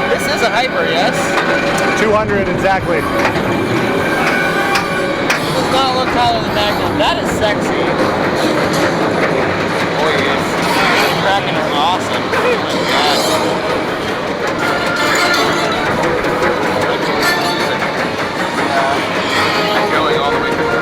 This is a Hyper, yes? 200 exactly. Does not look taller than Mako. That is sexy. Boy, these Kraken are awesome. Oh my god. Going all the way through.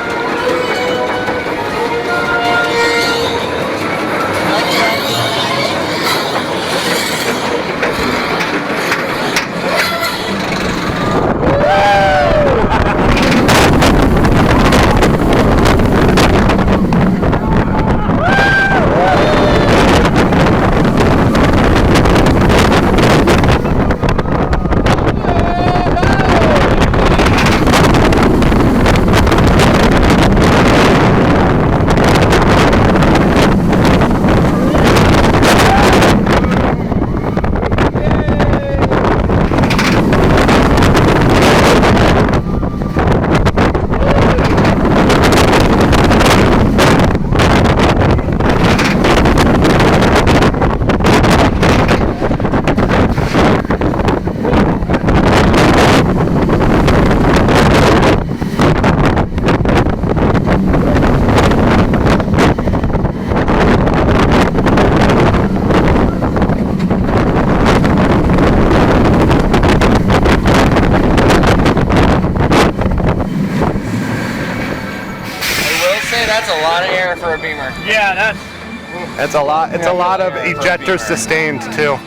That's a lot of air for a Beamer. Yeah, That's a lot. It's a lot of ejector sustained too.